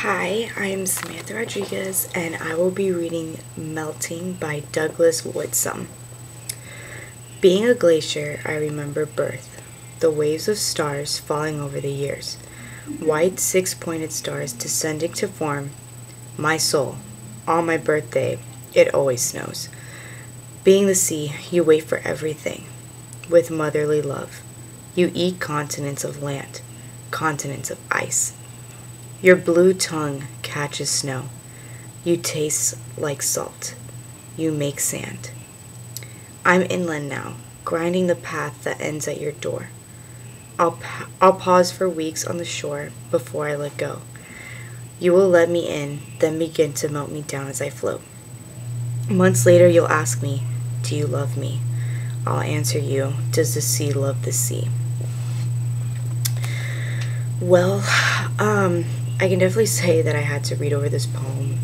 Hi, I'm Samantha Rodriguez, and I will be reading Melting by Douglas Woodsum. Being a glacier, I remember birth, the waves of stars falling over the years, white six-pointed stars descending to form my soul. On my birthday, it always snows. Being the sea, you wait for everything, with motherly love. You eat continents of land, continents of ice. Your blue tongue catches snow. You taste like salt. You make sand. I'm inland now, grinding the path that ends at your door. I'll pause for weeks on the shore before I let go. You will let me in, then begin to melt me down as I float. Months later, you'll ask me, do you love me? I'll answer you, does the sea love the sea? Well, I can definitely say that I had to read over this poem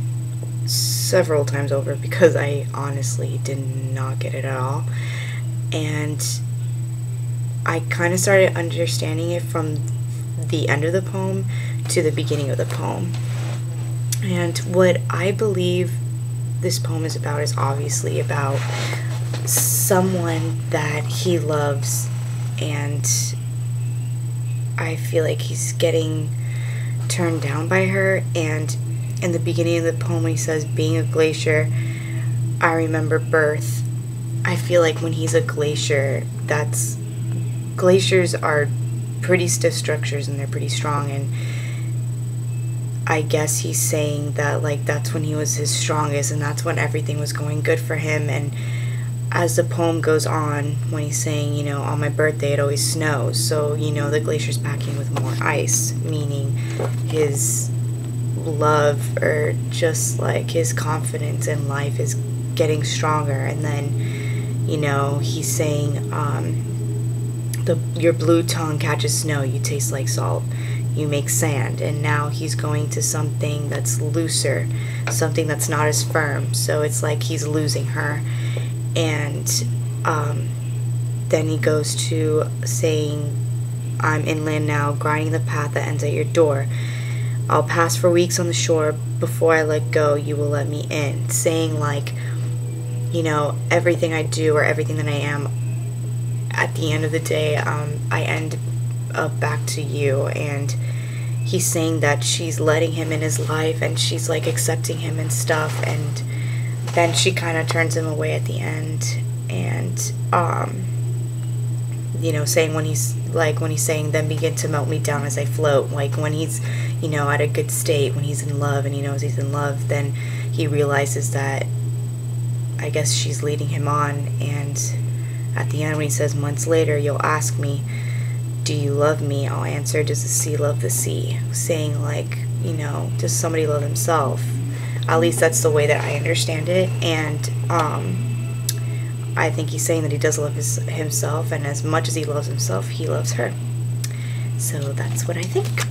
several times over because I honestly did not get it at all. And I kind of started understanding it from the end of the poem to the beginning of the poem. And what I believe this poem is about is obviously about someone that he loves, and I feel like he's getting turned down by her. And in the beginning of the poem, when he says, being a glacier, I remember birth, I feel like when he's a glacier, glaciers are pretty stiff structures and they're pretty strong, and I guess he's saying that like that's when he was his strongest and that's when everything was going good for him. And as the poem goes on, when he's saying, you know, on my birthday it always snows, so you know the glacier's packing with more ice, meaning his love or just like his confidence in life is getting stronger. And then, you know, he's saying your blue tongue catches snow, you taste like salt, you make sand. And now he's going to something that's looser, something that's not as firm, so it's like he's losing her. And then he goes to saying, I'm inland now, grinding the path that ends at your door. I'll pass for weeks on the shore before I let go, you will let me in. Saying like, you know, everything I do or everything that I am, at the end of the day, I end up back to you. And he's saying that she's letting him in his life and she's like accepting him and stuff, and then she kind of turns him away at the end. And you know, saying when he's saying, then begin to melt me down as I float, like when he's, you know, at a good state, when he's in love and he knows he's in love, then he realizes that I guess she's leading him on. And at the end, when he says, months later you'll ask me, do you love me? I'll answer, does the sea love the sea? Saying like, you know, does somebody love himself? At least that's the way that I understand it. And I think he's saying that he does love himself, and as much as he loves himself, he loves her. So that's what I think.